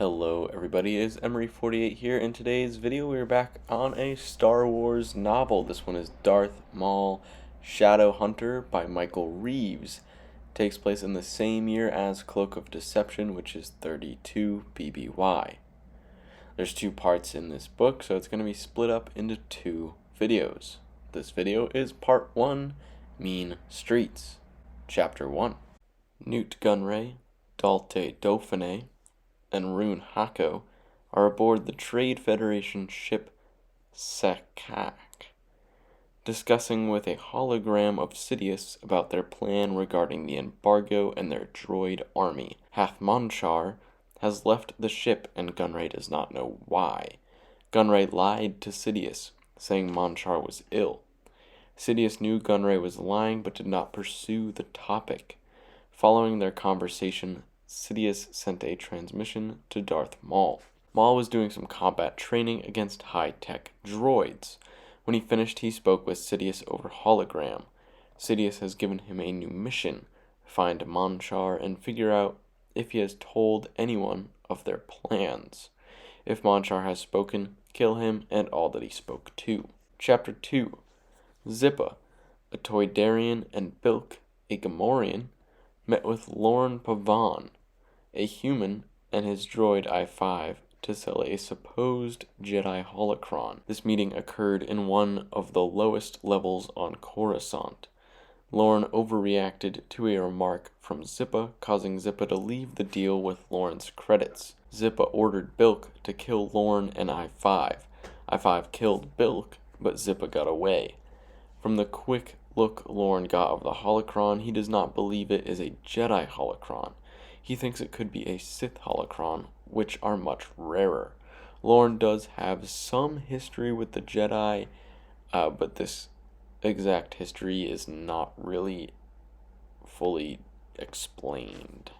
Hello everybody, it is Emery48 here. In today's video we are back on a Star Wars novel. This one is Darth Maul Shadow Hunter by Michael Reaves. It takes place in the same year as Cloak of Deception, which is 32 BBY. There's two parts in this book, so it's going to be split up into two videos. This video is part 1, Mean Streets. Chapter 1. Newt Gunray, Dalte Dauphiné, and Rune Hako are aboard the Trade Federation ship Sakak, discussing with a hologram of Sidious about their plan regarding the embargo and their droid army. Manchar has left the ship and Gunray does not know why. Gunray lied to Sidious, saying Manchar was ill. Sidious knew Gunray was lying but did not pursue the topic. Following their conversation, Sidious sent a transmission to Darth Maul. Maul was doing some combat training against high-tech droids. When he finished, he spoke with Sidious over hologram. Sidious has given him a new mission: find Manchar and figure out if he has told anyone of their plans. If Manchar has spoken, kill him and all that he spoke to. Chapter 2. Zippa, a Toydarian, and Bilk, a Gamorrean, met with Lorn Pavan, a human, and his droid I-5 to sell a supposed Jedi holocron. This meeting occurred in one of the lowest levels on Coruscant. Lorn overreacted to a remark from Zippa, causing Zippa to leave the deal with Lorn's credits. Zippa ordered Bilk to kill Lorn and I-5. I-5 killed Bilk, but Zippa got away. From the quick look Lorn got of the holocron, he does not believe it is a Jedi holocron. He thinks it could be a Sith holocron, which are much rarer. Lorn does have some history with the Jedi, but this exact history is not really fully explained.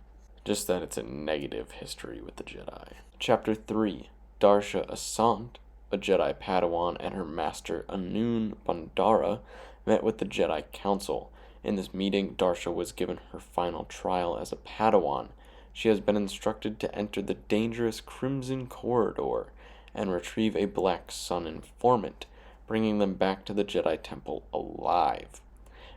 Just that it's a negative history with the Jedi. Chapter 3. Darsha Assant, a Jedi Padawan, and her master Anun Bhandara met with the Jedi Council. In this meeting, Darsha was given her final trial as a Padawan. She has been instructed to enter the dangerous Crimson Corridor and retrieve a Black Sun informant, bringing them back to the Jedi Temple alive.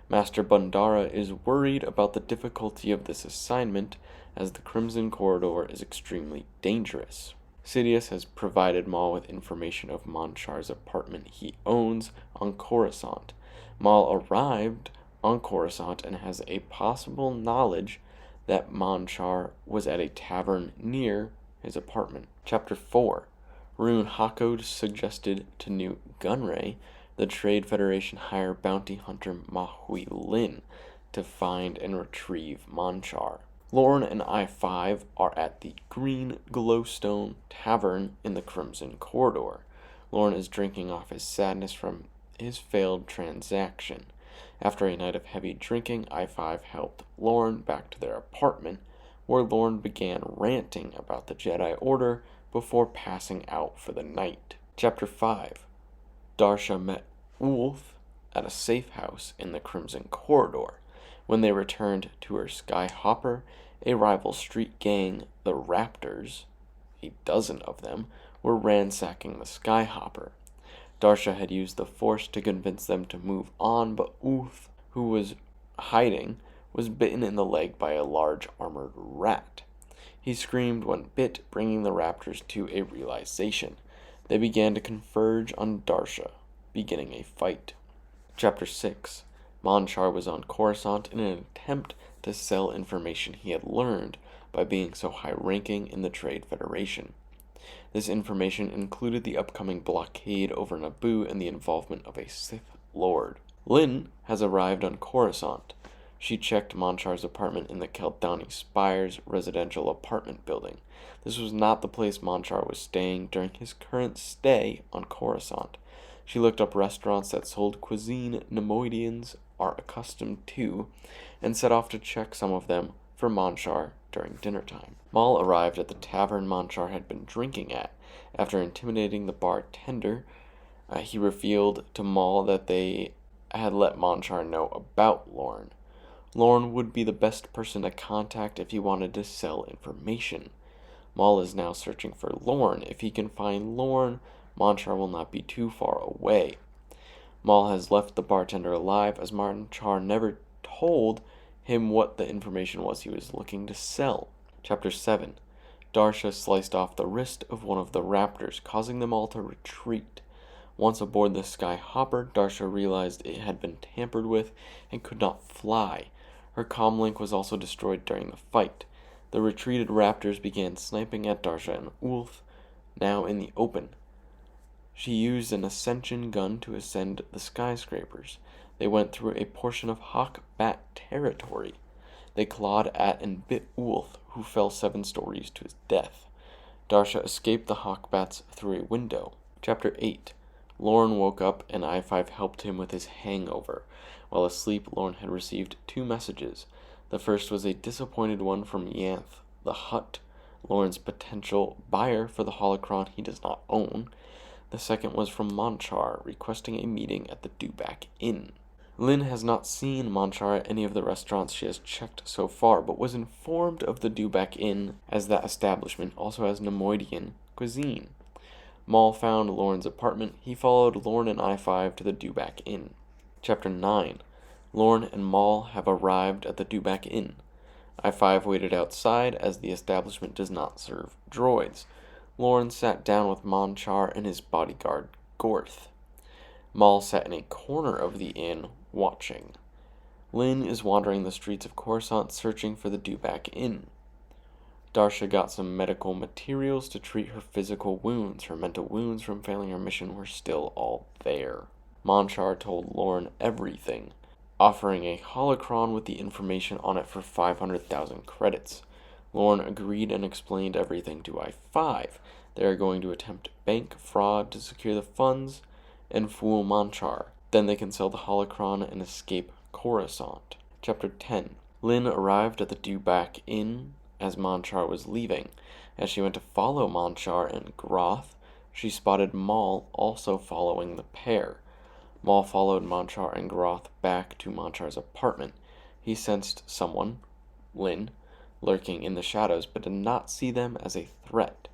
Master Bhandara is worried about the difficulty of this assignment, as the Crimson Corridor is extremely dangerous. Sidious has provided Maul with information of Manchar's apartment he owns on Coruscant. Maul arrived on Coruscant and has a possible knowledge that Manchar was at a tavern near his apartment. Chapter 4. Rune Hako suggested to Newt Gunray the Trade Federation hire bounty hunter Mahui Lin to find and retrieve Manchar. Lorn and I-5 are at the Green Glowstone Tavern in the Crimson Corridor. Lorn is drinking off his sadness from his failed transaction. After a night of heavy drinking, I-5 helped Lorn back to their apartment, where Lorn began ranting about the Jedi Order before passing out for the night. Chapter 5. Darsha met Ulf at a safe house in the Crimson Corridor. When they returned to her Skyhopper, a rival street gang, the Raptors, a dozen of them, were ransacking the Skyhopper. Darsha had used the Force to convince them to move on, but Ulf, who was hiding, was bitten in the leg by a large armored rat. He screamed when bit, bringing the Raptors to a realization. They began to converge on Darsha, beginning a fight. Chapter 6. Manchar was on Coruscant in an attempt to sell information he had learned by being so high-ranking in the Trade Federation. This information included the upcoming blockade over Naboo and the involvement of a Sith Lord. Lin has arrived on Coruscant. She checked Manchar's apartment in the Keldani Spires residential apartment building. This was not the place Manchar was staying during his current stay on Coruscant. She looked up restaurants that sold cuisine Nemoidians are accustomed to, and set off to check some of them for Manchar during dinner time. Maul arrived at the tavern Manchar had been drinking at. After intimidating the bartender, he revealed to Maul that they had let Manchar know about Lorn. Lorn would be the best person to contact if he wanted to sell information. Maul is now searching for Lorne. If he can find Lorne, Manchar will not be too far away. Maul has left the bartender alive, as Manchar never told him what the information was he was looking to sell. Chapter 7. Darsha sliced off the wrist of one of the raptors, causing them all to retreat. Once aboard the Sky Hopper, Darsha realized it had been tampered with and could not fly. Her comlink was also destroyed during the fight. The retreated raptors began sniping at Darsha and Ulf, now in the open. She used an ascension gun to ascend the skyscrapers. They went through a portion of Hawk Bat territory. They clawed at and bit Ulf, who fell 7 stories to his death. Darsha escaped the Hawk Bats through a window. Chapter 8. Lorne woke up and I-5 helped him with his hangover. While asleep, Lorne had received 2 messages. The first was a disappointed one from Yanth the Hutt, Lorne's potential buyer for the holocron he does not own. The second was from Manchar, requesting a meeting at the Dewback Inn. Lynn has not seen Manchar at any of the restaurants she has checked so far, but was informed of the Dewback Inn, as that establishment also has Nemoidian cuisine. Maul found Lorne's apartment. He followed Lorne and I-5 to the Dewback Inn. Chapter 9. Lorne and Maul have arrived at the Dewback Inn. I-5 waited outside, as the establishment does not serve droids. Lorne sat down with Manchar and his bodyguard, Gorth. Maul sat in a corner of the inn, watching. Lynn is wandering the streets of Coruscant, searching for the Dewback Inn. Darsha got some medical materials to treat her physical wounds. Her mental wounds from failing her mission were still all there. Manchar told Lorne everything, offering a holocron with the information on it for 500,000 credits. Lorne agreed and explained everything to I-5. They are going to attempt bank fraud to secure the funds and fool Manchar. Then they can sell the holocron and escape Coruscant. Chapter 10. Lynn arrived at the Dewback Inn as Manchar was leaving. As she went to follow Manchar and Groth, she spotted Maul also following the pair. Maul followed Manchar and Groth back to Manchar's apartment. He sensed someone, Lynn, lurking in the shadows, but did not see them as a threat.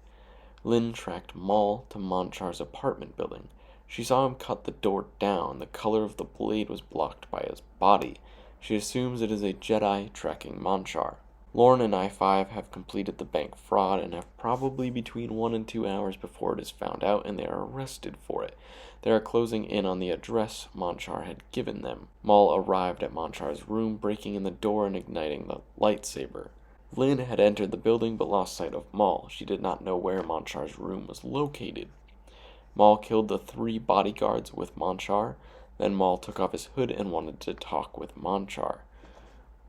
Lynn tracked Maul to Manchar's apartment building. She saw him cut the door down. The color of the blade was blocked by his body. She assumes it is a Jedi tracking Manchar. Lorne and I-5 have completed the bank fraud and have probably between 1 and 2 hours before it is found out, and they are arrested for it. They are closing in on the address Manchar had given them. Maul arrived at Manchar's room, breaking in the door and igniting the lightsaber. Lynn had entered the building but lost sight of Maul. She did not know where Manchar's room was located. Maul killed the 3 bodyguards with Manchar. Then Maul took off his hood and wanted to talk with Manchar.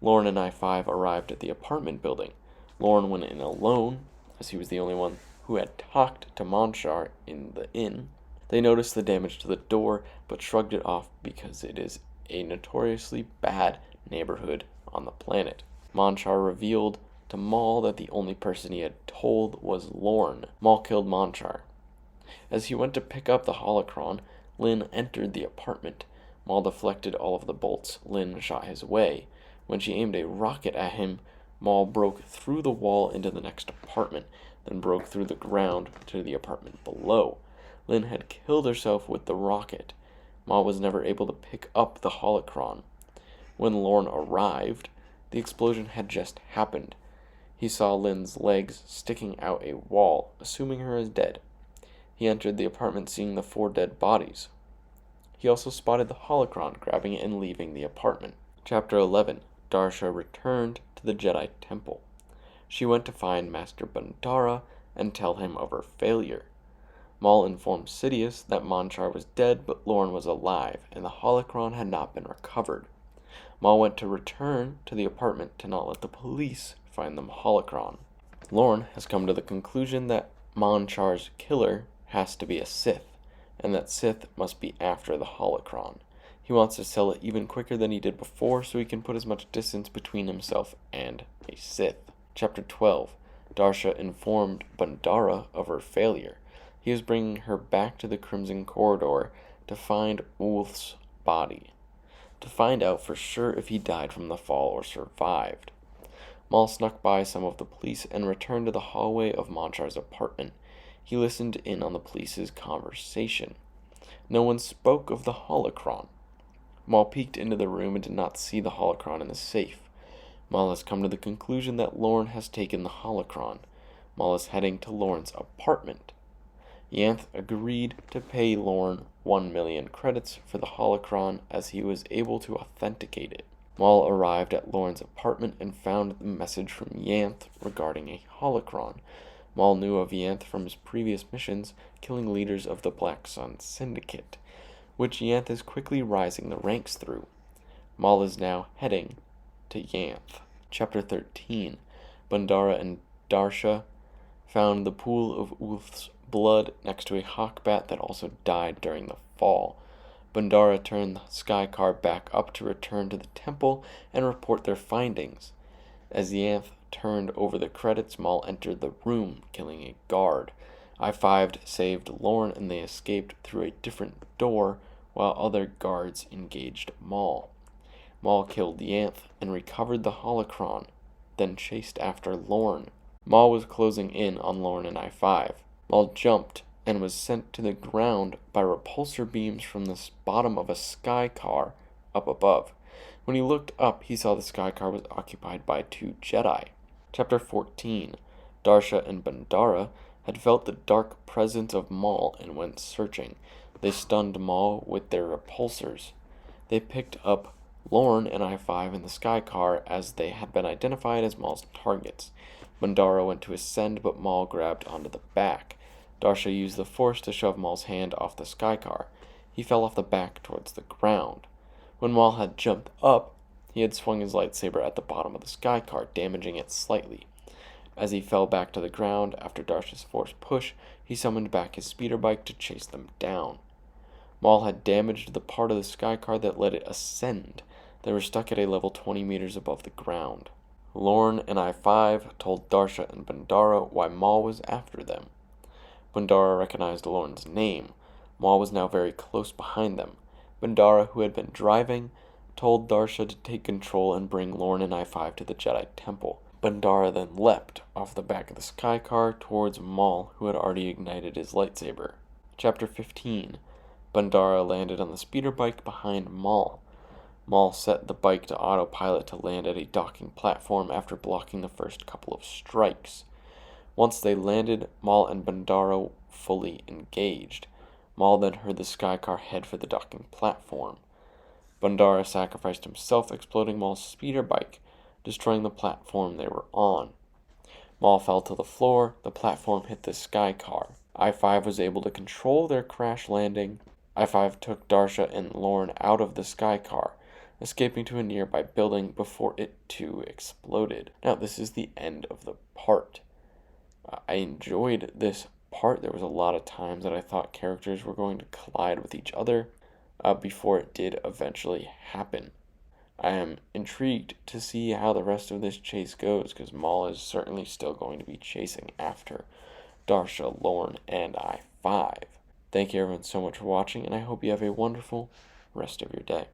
Lorne and I-5 arrived at the apartment building. Lorne went in alone, as he was the only one who had talked to Manchar in the inn. They noticed the damage to the door, but shrugged it off because it is a notoriously bad neighborhood on the planet. Manchar revealed to Maul that the only person he had told was Lorne. Maul killed Manchar. As he went to pick up the holocron, Lynn entered the apartment. Maul deflected all of the bolts Lynn shot his way. When she aimed a rocket at him, Maul broke through the wall into the next apartment, then broke through the ground to the apartment below. Lynn had killed herself with the rocket. Maul was never able to pick up the holocron. When Lorne arrived, the explosion had just happened. He saw Lynn's legs sticking out a wall, assuming her as dead. He entered the apartment seeing the 4 dead bodies. He also spotted the holocron, grabbing it and leaving the apartment. Chapter 11. Darsha returned to the Jedi Temple. She went to find Master Bhandara and tell him of her failure. Maul informed Sidious that Manchar was dead but Lorne was alive, and the holocron had not been recovered. Maul went to return to the apartment to not let the police find the holocron. Lorne has come to the conclusion that Manchar's killer has to be a Sith, and that Sith must be after the holocron. He wants to sell it even quicker than he did before, so he can put as much distance between himself and a Sith. Chapter 12. Darsha informed Bhandara of her failure. He is bringing her back to the Crimson Corridor to find Ulf's body, to find out for sure if he died from the fall or survived. Maul snuck by some of the police and returned to the hallway of Manchar's apartment. He listened in on the police's conversation. No one spoke of the holocron. Maul peeked into the room and did not see the holocron in the safe. Maul has come to the conclusion that Lorne has taken the holocron. Maul is heading to Lorne's apartment. Yanth agreed to pay Lorne 1,000,000 credits for the holocron as he was able to authenticate it. Maul arrived at Lorne's apartment and found the message from Yanth regarding a holocron. Maul knew of Yanth from his previous missions, killing leaders of the Black Sun Syndicate, which Yanth is quickly rising the ranks through. Maul is now heading to Yanth. Chapter 13. Bhandara and Darsha found the pool of Ulth's blood next to a hawkbat that also died during the fall. Bhandara turned the Skycar back up to return to the temple and report their findings. As Yanth turned over the credits, Maul entered the room, killing a guard. I-5 saved Lorne and they escaped through a different door while other guards engaged Maul. Maul killed Yanth and recovered the holocron, then chased after Lorne. Maul was closing in on Lorne and I-5. Maul jumped and was sent to the ground by repulsor beams from the bottom of a Skycar up above. When he looked up, he saw the Skycar was occupied by 2 Jedi. Chapter 14. Darsha and Bhandara had felt the dark presence of Maul and went searching. They stunned Maul with their repulsors. They picked up Lorne and I-5 in the Skycar as they had been identified as Maul's targets. Bhandara went to ascend, but Maul grabbed onto the back. Darsha used the Force to shove Maul's hand off the Skycar. He fell off the back towards the ground. When Maul had jumped up, he had swung his lightsaber at the bottom of the Skycar, damaging it slightly. As he fell back to the ground after Darsha's Force push, he summoned back his speeder bike to chase them down. Maul had damaged the part of the Skycar that let it ascend. They were stuck at a level 20 meters above the ground. Lorne and I-5 told Darsha and Bhandara why Maul was after them. Bhandara recognized Lorne's name. Maul was now very close behind them. Bhandara, who had been driving, told Darsha to take control and bring Lorne and I-5 to the Jedi Temple. Bhandara then leapt off the back of the Skycar towards Maul, who had already ignited his lightsaber. Chapter 15. Bhandara landed on the speeder bike behind Maul. Maul set the bike to autopilot to land at a docking platform after blocking the first couple of strikes. Once they landed, Maul and Bhandara fully engaged. Maul then heard the Skycar head for the docking platform. Bhandara sacrificed himself, exploding Maul's speeder bike, destroying the platform they were on. Maul fell to the floor. The platform hit the Skycar. I-5 was able to control their crash landing. I-5 took Darsha and Lorne out of the Skycar, escaping to a nearby building before it too exploded. Now, this is the end of the part. I enjoyed this part. There was a lot of times that I thought characters were going to collide with each other before it did eventually happen. I am intrigued to see how the rest of this chase goes, because Maul is certainly still going to be chasing after Darsha, Lorne, and I-5. Thank you everyone so much for watching, and I hope you have a wonderful rest of your day.